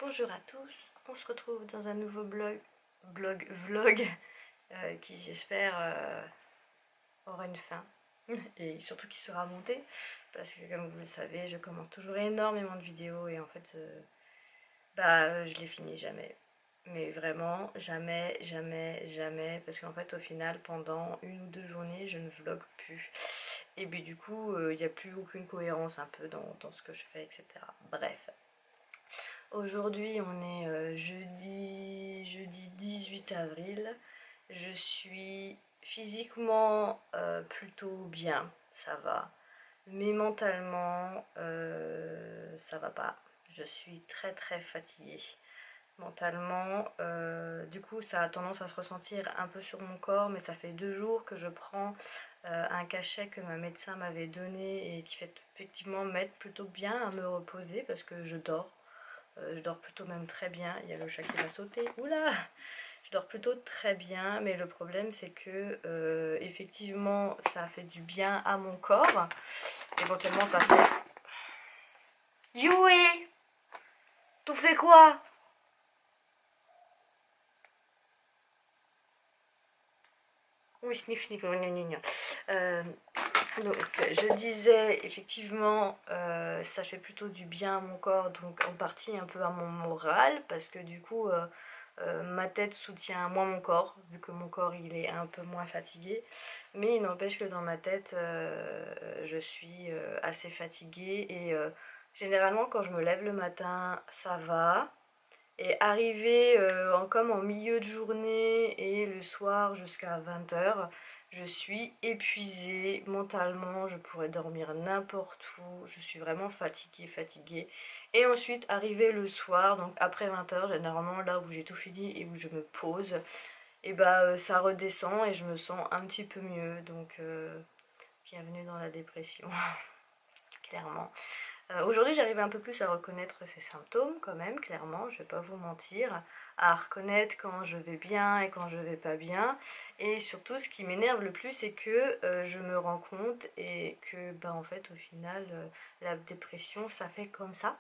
Bonjour à tous, on se retrouve dans un nouveau vlog qui j'espère aura une fin et surtout qui sera monté parce que comme vous le savez je commence toujours énormément de vidéos et en fait je les finis jamais. Mais vraiment jamais, jamais, jamais parce qu'en fait au final pendant une ou deux journées je ne vlog plus et puis du coup il n'y a plus aucune cohérence un peu dans ce que je fais, etc. Bref. Aujourd'hui on est jeudi 18 avril. Je suis physiquement plutôt bien, ça va. Mais mentalement ça va pas. Je suis très très fatiguée. Mentalement, du coup ça a tendance à se ressentir un peu sur mon corps, mais ça fait 2 jours que je prends un cachet que ma médecin m'avait donné et qui fait effectivement m'aide plutôt bien à me reposer parce que je dors. Je dors plutôt même très bien. Il y a le chat qui va sauter. Oula! Je dors plutôt très bien, mais le problème c'est que effectivement ça fait du bien à mon corps. Éventuellement ça fait... Yui! Tu fais quoi? Oui, sniff, sniff, gna, gna, gna. Donc je disais effectivement ça fait plutôt du bien à mon corps, donc en partie un peu à mon moral parce que du coup ma tête soutient moins mon corps vu que mon corps il est un peu moins fatigué, mais il n'empêche que dans ma tête je suis assez fatiguée et généralement quand je me lève le matin ça va, et arrivé comme en milieu de journée et le soir jusqu'à 20 h, je suis épuisée mentalement, je pourrais dormir n'importe où, je suis vraiment fatiguée, fatiguée. Et ensuite, arrivé le soir, donc après 20 h, généralement là où j'ai tout fini et où je me pose, et ça redescend et je me sens un petit peu mieux. Donc, bienvenue dans la dépression, clairement. Aujourd'hui j'arrive un peu plus à reconnaître ces symptômes quand même, clairement, je vais pas vous mentir, à reconnaître quand je vais bien et quand je vais pas bien, et surtout ce qui m'énerve le plus c'est que je me rends compte et que en fait au final la dépression ça fait comme ça.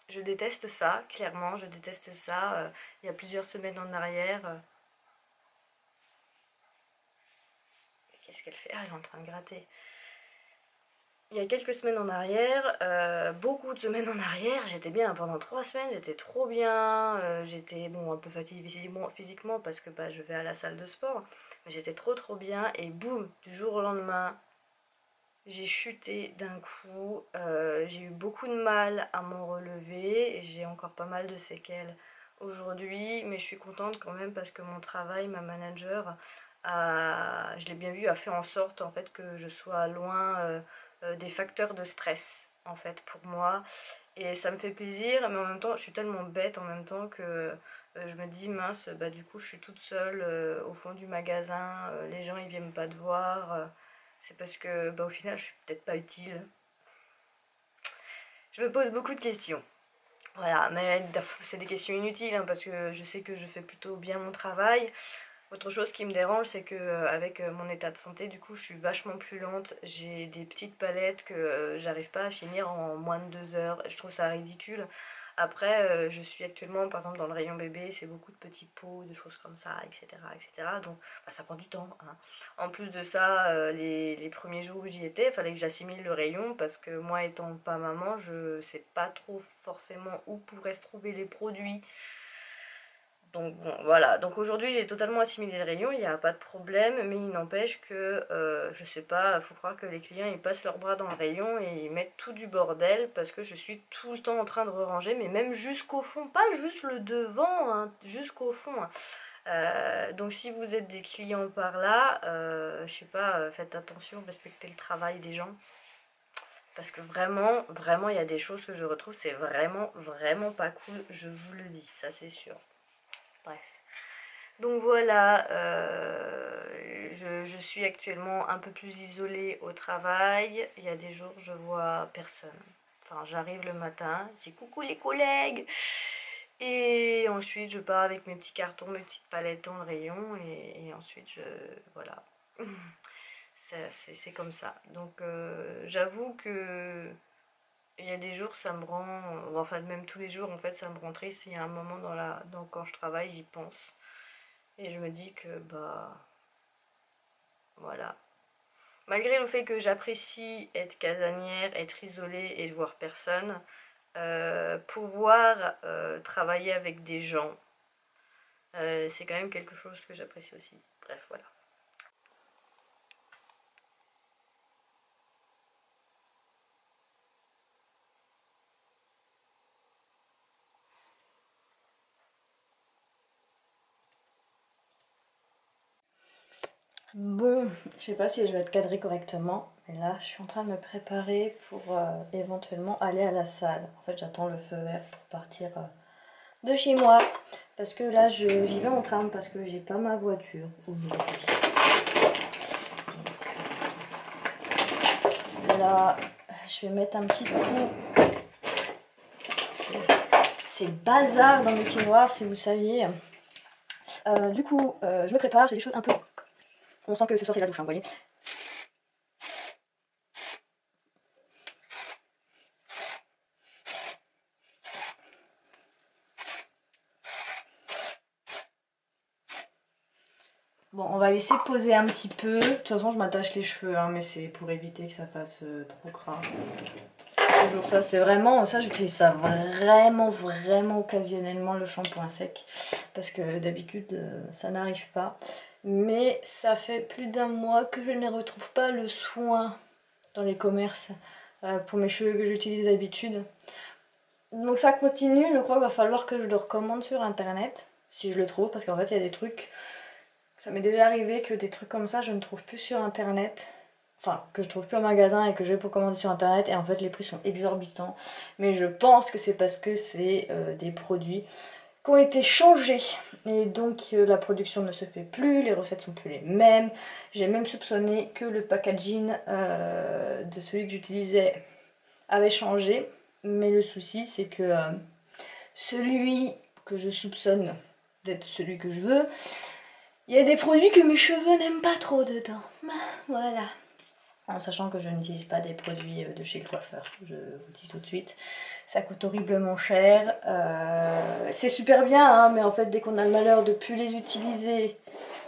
Je déteste ça, clairement, je déteste ça. Il y a plusieurs semaines en arrière, qu'est-ce qu'elle fait? Ah, elle est en train de gratter. Il y a quelques semaines en arrière, beaucoup de semaines en arrière, j'étais bien pendant 3 semaines, j'étais trop bien, j'étais bon un peu fatiguée physiquement parce que je vais à la salle de sport, mais j'étais trop bien et boum, du jour au lendemain, j'ai chuté d'un coup, j'ai eu beaucoup de mal à m'en relever et j'ai encore pas mal de séquelles aujourd'hui, mais je suis contente quand même parce que mon travail, ma manager, je l'ai bien vu, a fait en sorte en fait que je sois loin des facteurs de stress en fait pour moi, et ça me fait plaisir, mais en même temps je suis tellement bête en même temps que je me dis mince, du coup je suis toute seule au fond du magasin, les gens ils viennent pas te voir, c'est parce que au final je suis peut-être pas utile. Je me pose beaucoup de questions. Voilà, mais c'est des questions inutiles hein, parce que je sais que je fais plutôt bien mon travail. Autre chose qui me dérange, c'est que avec mon état de santé, du coup, je suis vachement plus lente. J'ai des petites palettes que j'arrive pas à finir en moins de 2 heures. Je trouve ça ridicule. Après, je suis actuellement, par exemple, dans le rayon bébé, c'est beaucoup de petits pots, de choses comme ça, etc. etc. Donc, ça prend du temps, hein. En plus de ça, les premiers jours où j'y étais, il fallait que j'assimile le rayon parce que moi, étant pas maman, je sais pas trop forcément où pourraient se trouver les produits. Donc bon, voilà. Donc aujourd'hui, j'ai totalement assimilé le rayon, il n'y a pas de problème, mais il n'empêche que, je sais pas, il faut croire que les clients, ils passent leurs bras dans le rayon et ils mettent tout du bordel parce que je suis tout le temps en train de ranger, mais même jusqu'au fond, pas juste le devant, hein, jusqu'au fond, hein. Donc si vous êtes des clients par là, je sais pas, faites attention, respectez le travail des gens. Parce que vraiment, vraiment, il y a des choses que je retrouve, c'est vraiment, vraiment pas cool, je vous le dis, ça c'est sûr. Bref. Donc voilà, je suis actuellement un peu plus isolée au travail. Il y a des jours, je vois personne. Enfin, j'arrive le matin, je dis coucou les collègues. Et ensuite, je pars avec mes petits cartons, mes petites palettes dans le rayon. Et ensuite, voilà. C'est comme ça. Donc, j'avoue que il y a des jours ça me rend, enfin même tous les jours en fait ça me rend triste. Il y a un moment quand je travaille j'y pense et je me dis que bah voilà. Malgré le fait que j'apprécie être casanière, être isolée et de voir personne, pouvoir travailler avec des gens, c'est quand même quelque chose que j'apprécie aussi. Bref, voilà. Bon, je sais pas si je vais être cadrée correctement, mais là je suis en train de me préparer pour éventuellement aller à la salle. En fait, j'attends le feu vert pour partir de chez moi. Parce que là, j'y vais en tram parce que j'ai pas ma voiture aujourd'hui. Là, je vais mettre un petit coup. C'est bazar dans mes tiroirs, si vous saviez. Du coup, je me prépare, j'ai des choses un peu. On sent que ce soir c'est la douche, hein, vous voyez. Bon, on va laisser poser un petit peu. De toute façon, je m'attache les cheveux, hein, mais c'est pour éviter que ça fasse trop gras. Toujours ça, c'est vraiment, ça j'utilise ça vraiment occasionnellement, le shampoing sec. Parce que d'habitude, ça n'arrive pas. Mais ça fait plus d'un mois que je ne retrouve pas le soin dans les commerces pour mes cheveux que j'utilise d'habitude. Donc ça continue, je crois qu'il va falloir que je le recommande sur internet, si je le trouve, parce qu'en fait il y a des trucs, ça m'est déjà arrivé que des trucs comme ça je ne trouve plus sur internet, enfin que je trouve plus en magasin et que je vais pour commander sur internet et en fait les prix sont exorbitants, mais je pense que c'est parce que c'est des produits qui ont été changés et donc la production ne se fait plus, les recettes sont plus les mêmes. J'ai même soupçonné que le packaging de celui que j'utilisais avait changé, mais le souci c'est que celui que je soupçonne d'être celui que je veux, il y a des produits que mes cheveux n'aiment pas trop dedans. Voilà. En sachant que je n'utilise pas des produits de chez le coiffeur, je vous dis tout de suite. Ça coûte horriblement cher. C'est super bien, hein, mais en fait, dès qu'on a le malheur de ne plus les utiliser,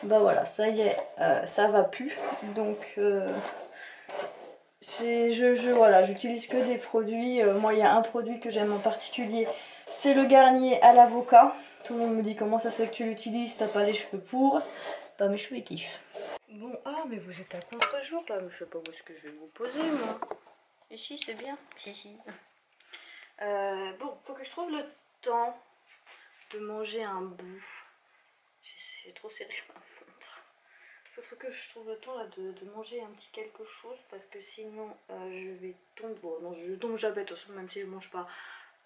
bah voilà, ça y est, ça va plus. Donc, voilà, j'utilise que des produits. Moi, il y a un produit que j'aime en particulier, c'est le Garnier à l'avocat. Tout le monde me dit comment ça se fait que tu l'utilises, t'as pas les cheveux pour. Bah, mes cheveux ils kiffent. Bon, ah, mais vous êtes à contre-jour là, je sais pas où est-ce que je vais vous poser moi. Ici, c'est bien. Si. Bon, faut que je trouve le temps de manger un bout. J'ai trop serré ma montre. Faut que je trouve le temps là de manger un petit quelque chose parce que sinon je vais tomber. Bon, non, je tombe jamais de toute façon, même si je mange pas.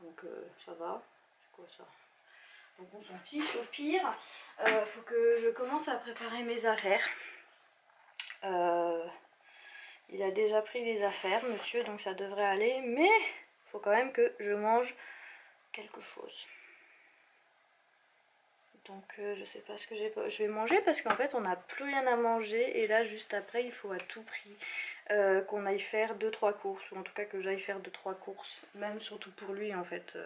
Donc ça va. C'est quoi ça? Donc on s'en fiche au pire. Faut que je commence à préparer mes affaires. Il a déjà pris les affaires, monsieur, donc ça devrait aller. Mais faut quand même que je mange quelque chose. Donc je sais pas ce que je vais manger parce qu'en fait on n'a plus rien à manger. Et là juste après il faut à tout prix qu'on aille faire 2-3 courses. Ou en tout cas que j'aille faire 2-3 courses. Même surtout pour lui en fait.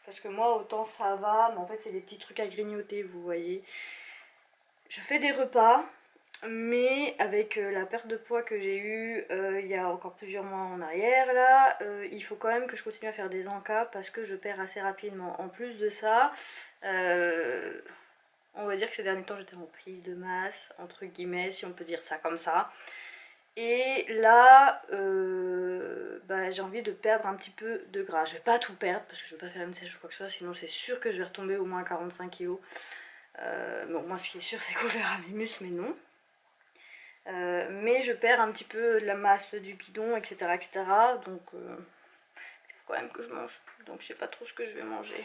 Parce que moi autant ça va, mais en fait c'est des petits trucs à grignoter, vous voyez. Je fais des repas. Mais avec la perte de poids que j'ai eue il y a encore plusieurs mois en arrière là, il faut quand même que je continue à faire des encas parce que je perds assez rapidement. En plus de ça, on va dire que ces derniers temps j'étais en prise de masse, entre guillemets, si on peut dire ça comme ça. Et là, bah, j'ai envie de perdre un petit peu de gras. Je vais pas tout perdre parce que je vais pas faire une sèche ou quoi que ce soit, sinon c'est sûr que je vais retomber au moins à 45 kg. Bon, moi ce qui est sûr c'est qu'on verra mes muscles, mais non. Mais je perds un petit peu la masse du bidon, etc. Donc il faut quand même que je mange. Donc je sais pas trop ce que je vais manger.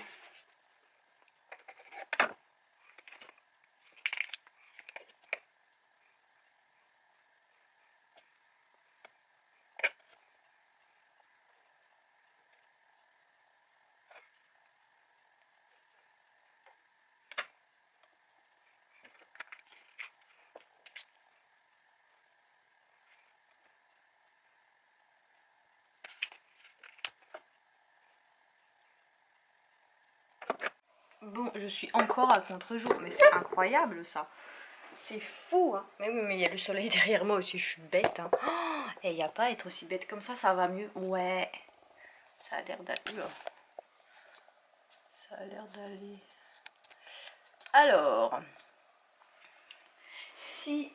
Bon, je suis encore à contre-jour, mais c'est incroyable ça. C'est fou, hein. Mais oui, mais il y a le soleil derrière moi aussi, je suis bête, hein. Oh, et il n'y a pas à être aussi bête comme ça va mieux. Ouais, ça a l'air d'aller. Ça a l'air d'aller. Alors, si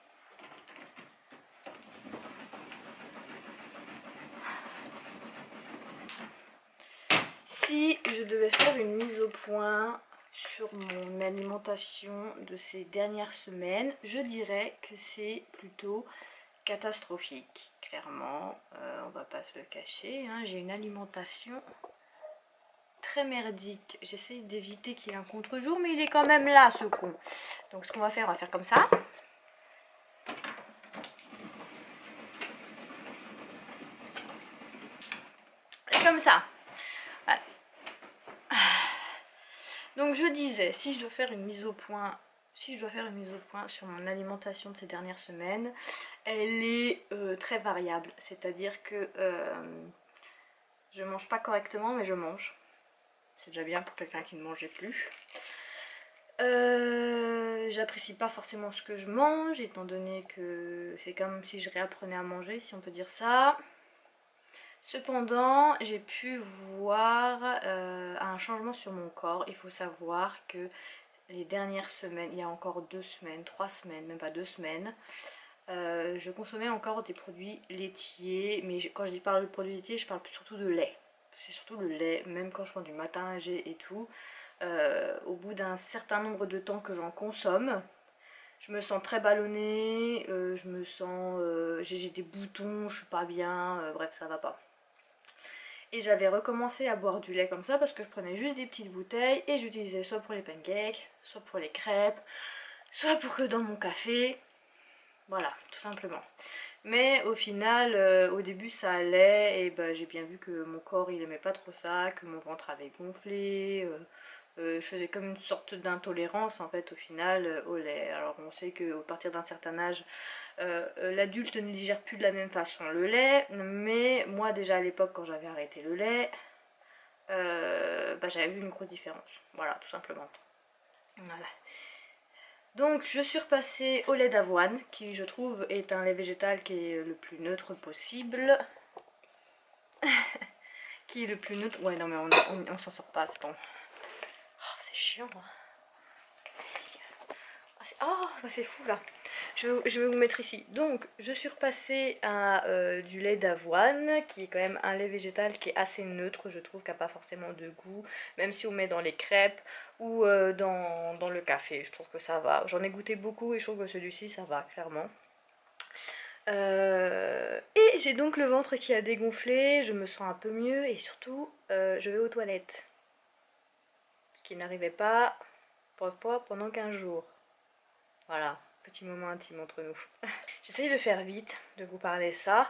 je devais faire une mise au point sur mon alimentation de ces dernières semaines, je dirais que c'est plutôt catastrophique. Clairement, on va pas se le cacher, hein. J'ai une alimentation très merdique. J'essaie d'éviter qu'il y ait un contre-jour, mais il est quand même là, ce con. Donc ce qu'on va faire comme ça. Et comme ça. Voilà. Donc je disais, si je dois faire une mise au point, sur mon alimentation de ces dernières semaines, elle est très variable. C'est-à-dire que je mange pas correctement, mais je mange. C'est déjà bien pour quelqu'un qui ne mangeait plus. J'apprécie pas forcément ce que je mange, étant donné que c'est comme si je réapprenais à manger, si on peut dire ça. Cependant, j'ai pu voir un changement sur mon corps. Il faut savoir que les dernières semaines, il y a encore 2 semaines, 3 semaines, même pas 2 semaines, je consommais encore des produits laitiers. Mais quand je parle de produits laitiers, je parle surtout de lait. C'est surtout le lait, même quand je prends du matin et tout. Au bout d'un certain nombre de temps que j'en consomme, je me sens très ballonnée, j'ai des boutons, je suis pas bien, bref ça va pas. Et j'avais recommencé à boire du lait comme ça parce que je prenais juste des petites bouteilles et j'utilisais soit pour les pancakes, soit pour les crêpes, soit pour que dans mon café, voilà, tout simplement. Mais au final, au début ça allait et ben, j'ai bien vu que mon corps il aimait pas trop ça, que mon ventre avait gonflé, je faisais comme une sorte d'intolérance en fait au final au lait. Alors on sait qu'à partir d'un certain âge, l'adulte ne digère plus de la même façon le lait, mais moi déjà à l'époque quand j'avais arrêté le lait, bah, j'avais vu une grosse différence. Voilà, tout simplement. Voilà. Donc je suis repassée au lait d'avoine, qui je trouve est un lait végétal qui est le plus neutre possible. Qui est le plus neutre. Ouais non mais on s'en sort pas, c'est bon. Oh, c'est chiant. Bah c'est fou là. Je vais vous mettre ici. Donc je suis repassée à du lait d'avoine, qui est quand même un lait végétal qui est assez neutre, je trouve, qui n'a pas forcément de goût, même si on met dans les crêpes ou dans le café, je trouve que ça va. J'en ai goûté beaucoup et je trouve que celui-ci ça va, clairement. Et j'ai donc le ventre qui a dégonflé, je me sens un peu mieux et surtout je vais aux toilettes. Ce qui n'arrivait pas parfois pendant 15 jours. Voilà, petit moment intime entre nous. J'essaye de faire vite, de vous parler ça.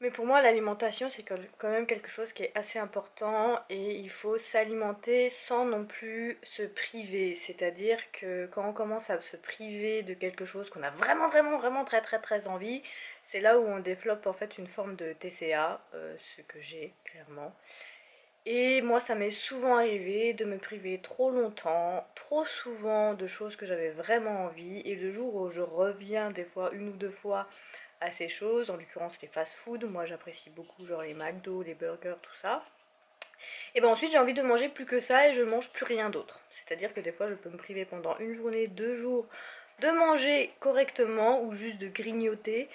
Mais pour moi, l'alimentation, c'est quand même quelque chose qui est assez important et il faut s'alimenter sans non plus se priver. C'est-à-dire que quand on commence à se priver de quelque chose qu'on a vraiment très très très envie, c'est là où on développe en fait une forme de TCA, ce que j'ai clairement. Et moi, ça m'est souvent arrivé de me priver trop longtemps, trop souvent de choses que j'avais vraiment envie. Et le jour où je reviens des fois, 1 ou 2 fois, à ces choses, en l'occurrence les fast-food, moi j'apprécie beaucoup genre les McDo, les burgers, tout ça. Et ben ensuite j'ai envie de manger plus que ça et je mange plus rien d'autre. C'est-à-dire que des fois je peux me priver pendant 1 journée, 2 jours de manger correctement ou juste de grignoter.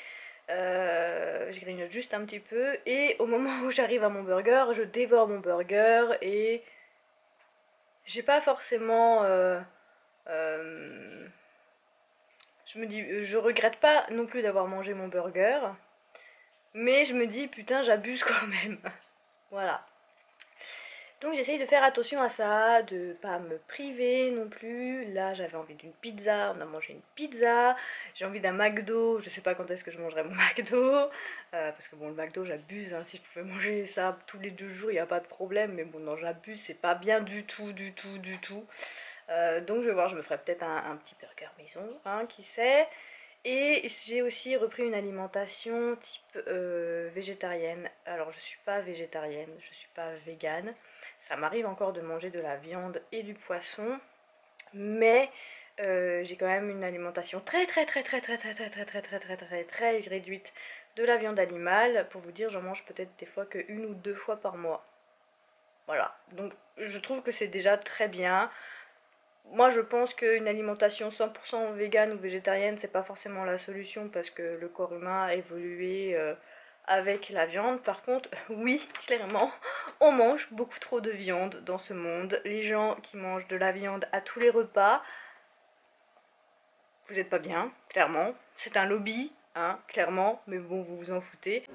Je grignote juste un petit peu et au moment où j'arrive à mon burger, je dévore mon burger et j'ai pas forcément... je me dis, je regrette pas non plus d'avoir mangé mon burger, mais je me dis putain j'abuse quand même. Voilà. Donc j'essaye de faire attention à ça, de pas me priver non plus. Là j'avais envie d'une pizza, on a mangé une pizza. J'ai envie d'un McDo, je sais pas quand est-ce que je mangerai mon McDo. Parce que bon le McDo j'abuse, hein. Si je pouvais manger ça tous les 2 jours il n'y a pas de problème. Mais bon non j'abuse, c'est pas bien du tout. Donc je vais voir, je me ferai peut-être un petit burger maison, hein, qui sait. Et j'ai aussi repris une alimentation type végétarienne. Alors je suis pas végétarienne, je suis pas végane. Ça m'arrive encore de manger de la viande et du poisson, mais j'ai quand même une alimentation très réduite de la viande animale. Pour vous dire, j'en mange peut-être des fois que 1 ou 2 fois par mois. Voilà, donc je trouve que c'est déjà très bien. Moi je pense qu'une alimentation 100% végane ou végétarienne c'est pas forcément la solution parce que le corps humain a évolué avec la viande. Par contre, oui, clairement, on mange beaucoup trop de viande dans ce monde. Les gens qui mangent de la viande à tous les repas, vous êtes pas bien, clairement. C'est un lobby, hein, clairement, mais bon, vous vous en foutez.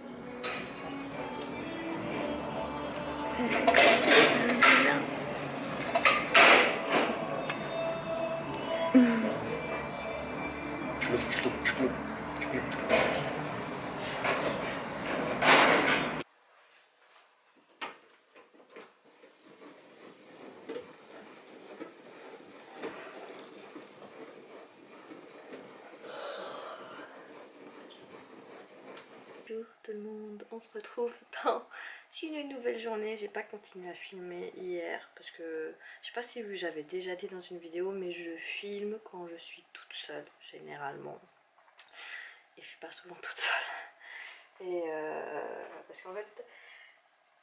Bonjour tout le monde, on se retrouve dans une nouvelle journée. J'ai pas continué à filmer hier parce que je sais pas si j'avais déjà dit dans une vidéo, mais je filme quand je suis toute seule généralement et je suis pas souvent toute seule. Et parce qu'en fait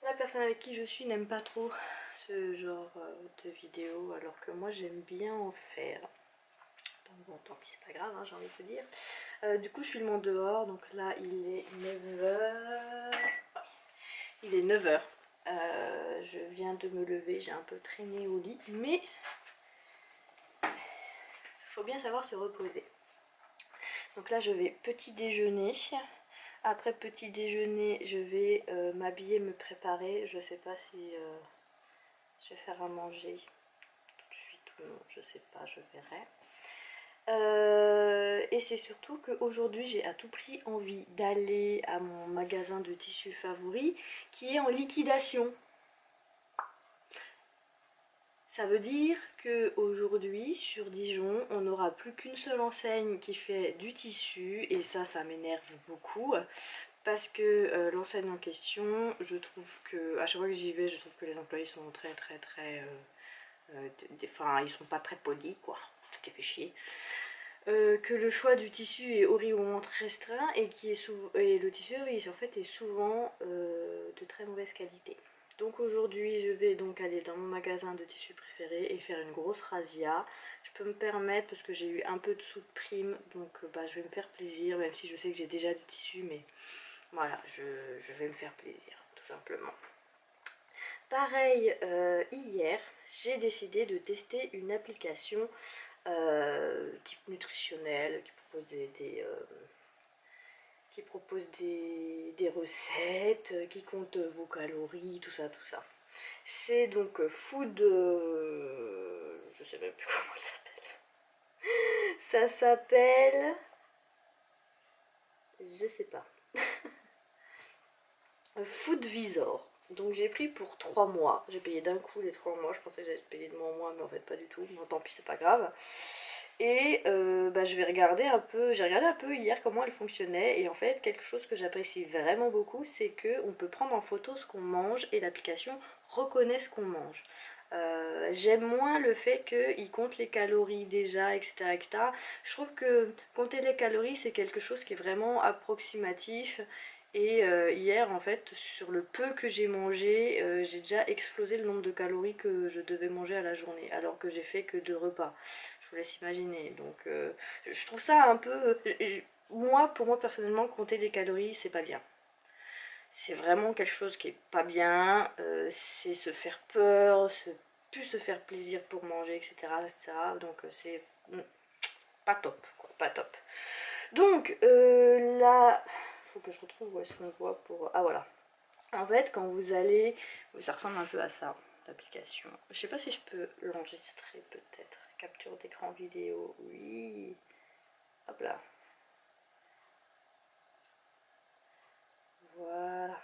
la personne avec qui je suis n'aime pas trop ce genre de vidéos alors que moi j'aime bien en faire. Donc bon, tant pis, c'est pas grave, hein, j'ai envie de te dire. Du coup, je filme en dehors, donc là, il est 9h. Il est 9h. Je viens de me lever, j'ai un peu traîné au lit, mais il faut bien savoir se reposer. Donc là, je vais petit déjeuner. Après petit déjeuner, je vais m'habiller, me préparer. Je sais pas si je vais faire à manger tout de suite ou non, je sais pas, je verrai. Et c'est surtout qu'aujourd'hui j'ai à tout prix envie d'aller à mon magasin de tissus favori qui est en liquidation. Ça veut dire qu'aujourd'hui sur Dijon on n'aura plus qu'une seule enseigne qui fait du tissu et ça m'énerve beaucoup parce que l'enseigne en question, je trouve que à chaque fois que j'y vais, je trouve que les employés sont très enfin ils sont pas très polis quoi, tout est fait chier. Que le choix du tissu est horriblement restreint et, le tissu en fait est souvent de très mauvaise qualité. Donc aujourd'hui je vais donc aller dans mon magasin de tissus préféré et faire une grosse razzia. Je peux me permettre parce que j'ai eu un peu de sous de prime, donc je vais me faire plaisir même si je sais que j'ai déjà du tissu, mais voilà, je vais me faire plaisir tout simplement. Pareil, hier j'ai décidé de tester une application type nutritionnel qui propose des recettes, qui compte vos calories, tout ça. C'est donc Food... je sais même plus comment ça s'appelle. Ça s'appelle... Je sais pas. Foodvisor. Donc j'ai pris pour 3 mois. J'ai payé d'un coup les 3 mois. Je pensais que j'allais payer de mois en mois, mais en fait pas du tout. Bon, tant pis, c'est pas grave. Et je vais regarder un peu, j'ai regardé un peu hier comment elle fonctionnait et en fait quelque chose que j'apprécie vraiment beaucoup, c'est qu'on peut prendre en photo ce qu'on mange et l'application reconnaît ce qu'on mange. J'aime moins le fait qu'il compte les calories déjà, etc. Je trouve que compter les calories c'est quelque chose qui est vraiment approximatif. Et hier en fait sur le peu que j'ai mangé, j'ai déjà explosé le nombre de calories que je devais manger à la journée alors que j'ai fait que 2 repas. Je vous laisse imaginer. Donc je trouve ça un peu... pour moi personnellement, compter les calories, c'est pas bien. C'est vraiment quelque chose qui est pas bien. C'est se faire peur, plus se faire plaisir pour manger, etc. Donc c'est pas top, quoi, pas top. Donc là, faut que je retrouve où est-ce qu'on voit pour... Ah voilà. En fait, quand vous allez... Ça ressemble un peu à ça, l'application. Je sais pas si je peux l'enregistrer peut-être. Capture d'écran vidéo, oui. Hop là. Voilà.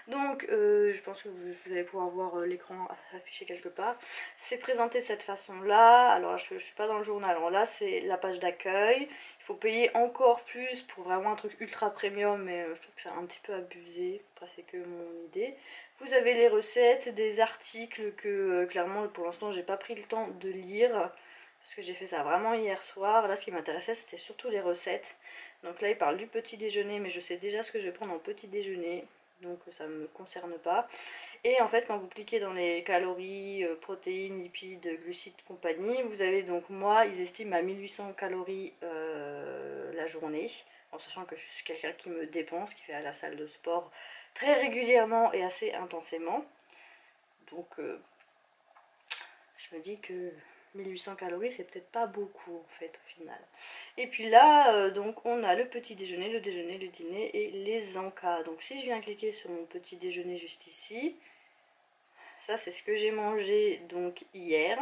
Donc, je pense que vous allez pouvoir voir l'écran affiché quelque part. C'est présenté de cette façon-là. Alors, je ne suis pas dans le journal. Alors là, c'est la page d'accueil. Il faut payer encore plus pour vraiment un truc ultra premium, mais je trouve que c'est un petit peu abusé. Après, c'est que mon idée. Vous avez les recettes, des articles que clairement pour l'instant j'ai pas pris le temps de lire parce que j'ai fait ça vraiment hier soir. Là, ce qui m'intéressait, c'était surtout les recettes. Donc là, il parle du petit déjeuner, mais je sais déjà ce que je vais prendre en petit déjeuner, donc ça ne me concerne pas. Et en fait, quand vous cliquez dans les calories, protéines, lipides, glucides, compagnie, vous avez donc, moi, ils estiment à 1800 calories la journée, en sachant que je suis quelqu'un qui me dépense, qui fait à la salle de sport très régulièrement et assez intensément. Donc, je me dis que 1800 calories, c'est peut-être pas beaucoup en fait au final. Et puis là, donc on a le petit déjeuner, le dîner et les encas. Donc si je viens cliquer sur mon petit déjeuner juste ici, ça c'est ce que j'ai mangé donc hier.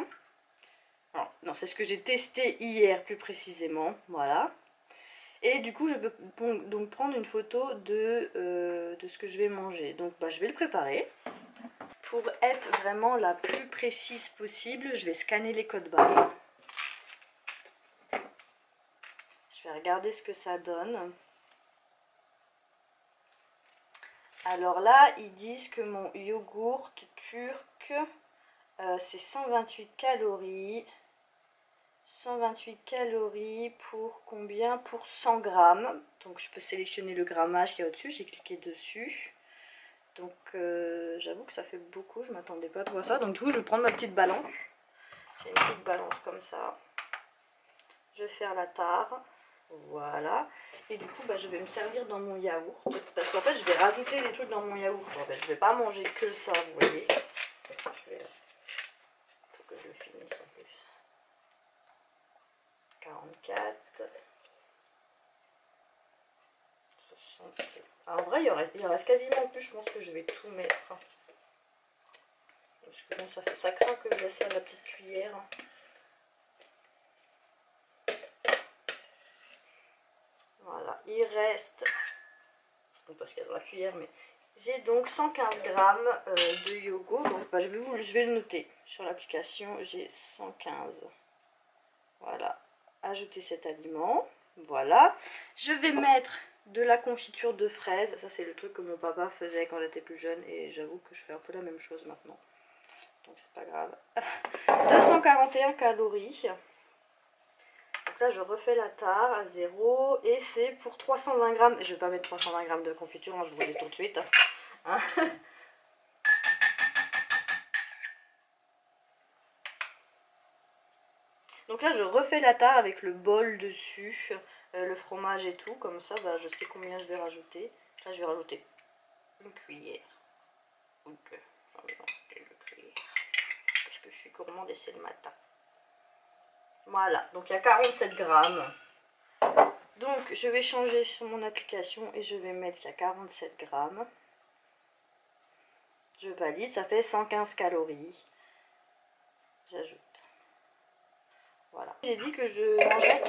Alors, non, c'est ce que j'ai testé hier plus précisément, voilà. Et du coup, je peux donc prendre une photo de ce que je vais manger. Donc bah, je vais le préparer. Pour être vraiment la plus précise possible, je vais scanner les codes barres. Je vais regarder ce que ça donne. Alors là, ils disent que mon yogourt turc, c'est 128 calories. 128 calories pour combien? Pour 100 grammes. Donc je peux sélectionner le grammage qu'il y a au-dessus. J'ai cliqué dessus. Donc j'avoue que ça fait beaucoup. Je ne m'attendais pas trop à ça. Donc du coup, je vais prendre ma petite balance. J'ai une petite balance comme ça. Je vais faire la tare. Voilà. Et du coup, bah, je vais me servir dans mon yaourt. Parce qu'en fait, je vais rajouter des trucs dans mon yaourt. Bon, bah, je ne vais pas manger que ça, vous voyez. Je vais... faut que je le finisse en plus. 44. 60. Alors, en vrai, il reste quasiment plus. Je pense que je vais tout mettre. Parce que bon, ça craint que je laisse à la petite cuillère. Voilà, il reste, parce qu'il y a dans la cuillère, mais j'ai donc 115 grammes de yogourt. Donc bah, je vais le noter sur l'application, j'ai 115. Voilà, ajouter cet aliment. Voilà, je vais mettre de la confiture de fraises. Ça, c'est le truc que mon papa faisait quand j'étais plus jeune, et j'avoue que je fais un peu la même chose maintenant. Donc c'est pas grave. 241 calories. Donc là, je refais la tare à 0 et c'est pour 320 grammes. Je vais pas mettre 320 grammes de confiture, hein, je vous le dis tout de suite. Hein. Donc là, je refais la tare avec le bol dessus, le fromage et tout. Comme ça, bah, je sais combien je vais rajouter. Là, je vais rajouter une cuillère. Donc, j'en vais rajouter une cuillère. Parce que je suis gourmande et c'est le matin. Voilà, donc il y a 47 grammes. Donc je vais changer sur mon application et je vais mettre qu'il y a 47 grammes. Je valide, ça fait 115 calories. J'ajoute. Voilà. J'ai dit que je mangerais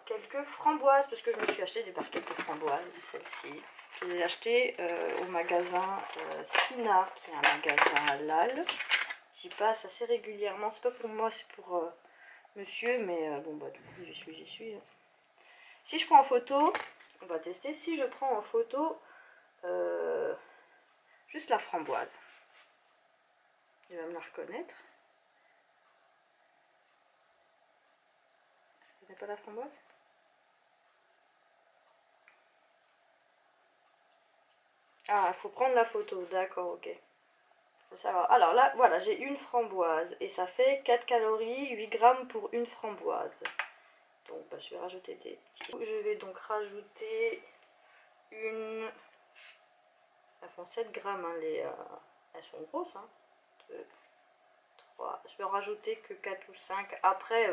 quelques framboises parce que je me suis acheté des barquettes de framboises, celle-ci. Je les ai achetées au magasin Sina, qui est un magasin halal. J'y passe assez régulièrement. C'est pas pour moi, c'est pour monsieur, mais bon bah du coup j'y suis. Si je prends en photo, on va tester. Si je prends en photo juste la framboise, il va me la reconnaître. Je connais pas la framboise. Ah, il faut prendre la photo, d'accord, ok. Alors là, voilà, j'ai une framboise et ça fait 4 calories, 8 grammes pour une framboise. Donc bah, je vais rajouter des petits. Je vais donc rajouter une... Elles font 7 grammes, hein, elles sont grosses. Hein. 2, 3. Je vais en rajouter que 4 ou 5. Après,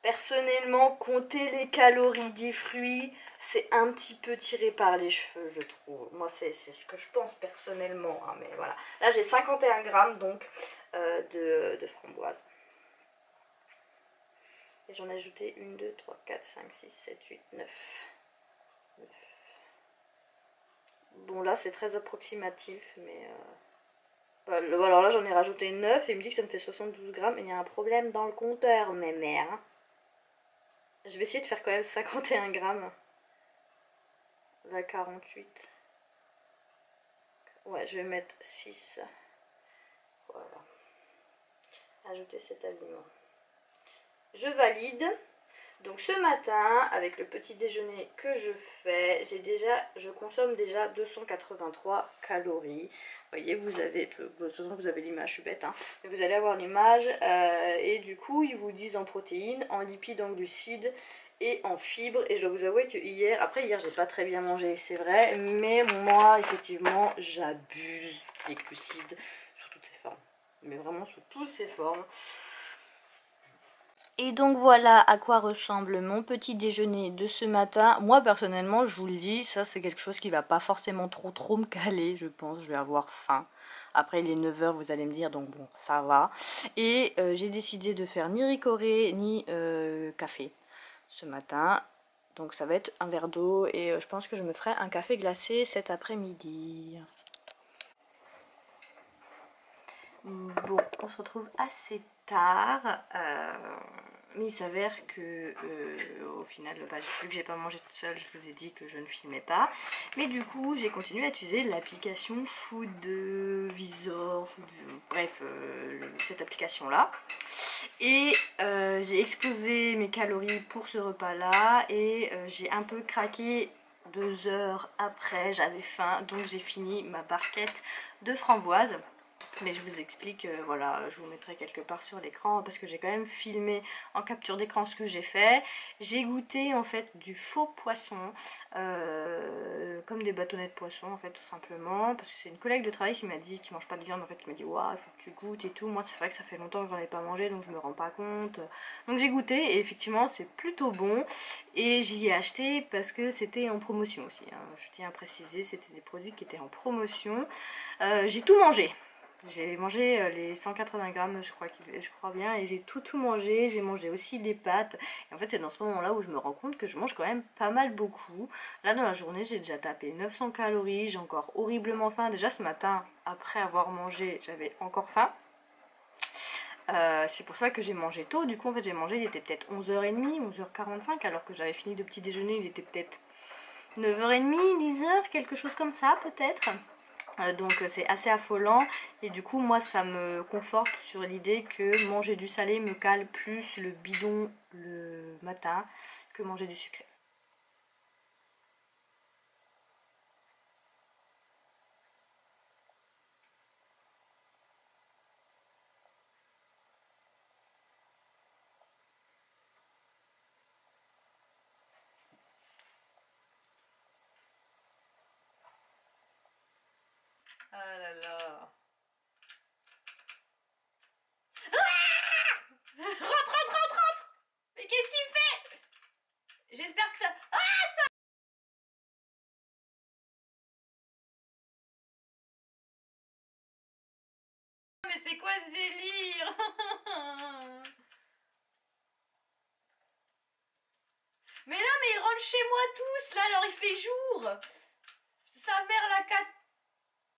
personnellement, compter les calories des fruits, c'est un petit peu tiré par les cheveux, je trouve. Moi, c'est ce que je pense personnellement. Hein, mais voilà. Là, j'ai 51 grammes donc de framboise. Et j'en ai ajouté 1, 2, 3, 4, 5, 6, 7, 8, 9. Bon, là, c'est très approximatif, mais... alors là, j'en ai rajouté 9 et il me dit que ça me fait 72 grammes. Et il y a un problème dans le compteur, mes mères. Je vais essayer de faire quand même 51 grammes. Là 48. Ouais, je vais mettre 6. Voilà. Ajouter cet aliment. Je valide. Donc ce matin, avec le petit déjeuner que je fais, je consomme déjà 283 calories. Vous voyez, vous avez, de toute façon vous avez l'image, je suis bête, hein, mais vous allez avoir l'image, et du coup ils vous disent en protéines, en lipides, en glucides et en fibres. Et je dois vous avouer que hier j'ai pas très bien mangé, c'est vrai, mais moi effectivement j'abuse des glucides sous toutes ses formes, mais vraiment sous toutes ses formes. Et donc voilà à quoi ressemble mon petit déjeuner de ce matin. Moi personnellement, je vous le dis, ça c'est quelque chose qui va pas forcément trop me caler, je pense. Je vais avoir faim. Après il est 9 h, vous allez me dire, donc bon, ça va. Et j'ai décidé de faire ni ricoré ni café ce matin. Donc ça va être un verre d'eau et je pense que je me ferai un café glacé cet après-midi. Bon, on se retrouve assez tard, mais il s'avère que au final, vu que j'ai pas mangé toute seule, je vous ai dit que je ne filmais pas. Mais du coup, j'ai continué à utiliser l'application Foodvisor, bref, cette application-là. Et j'ai explosé mes calories pour ce repas-là et j'ai un peu craqué 2 heures après, j'avais faim, donc j'ai fini ma barquette de framboises. Mais je vous explique, voilà, je vous mettrai quelque part sur l'écran parce que j'ai quand même filmé en capture d'écran ce que j'ai fait. J'ai goûté en fait du faux poisson, comme des bâtonnets de poisson en fait tout simplement. Parce que c'est une collègue de travail qui m'a dit, qui mange pas de viande en fait, qui m'a dit waouh, il faut que tu goûtes et tout. Moi c'est vrai que ça fait longtemps que j'en ai pas mangé donc je me rends pas compte. Donc j'ai goûté et effectivement c'est plutôt bon. Et j'y ai acheté parce que c'était en promotion aussi, hein. Je tiens à préciser, c'était des produits qui étaient en promotion. J'ai tout mangé. J'ai mangé les 180 grammes, je crois bien, et j'ai tout mangé. J'ai mangé aussi des pâtes. Et en fait, c'est dans ce moment-là où je me rends compte que je mange quand même pas mal beaucoup. Là, dans la journée, j'ai déjà tapé 900 calories. J'ai encore horriblement faim. Déjà, ce matin, après avoir mangé, j'avais encore faim. C'est pour ça que j'ai mangé tôt. Du coup, en fait, j'ai mangé, il était peut-être 11h30, 11h45, alors que j'avais fini le petit déjeuner, il était peut-être 9h30, 10h, quelque chose comme ça, peut-être. Donc c'est assez affolant et du coup moi ça me conforte sur l'idée que manger du salé me cale plus le bidon le matin que manger du sucré. Ah là là. Rentre. Mais qu'est-ce qu'il fait? J'espère que ça... Mais c'est quoi ce délire? Mais non, mais ils rentrent chez moi tous là, alors il fait jour. Sa mère la 4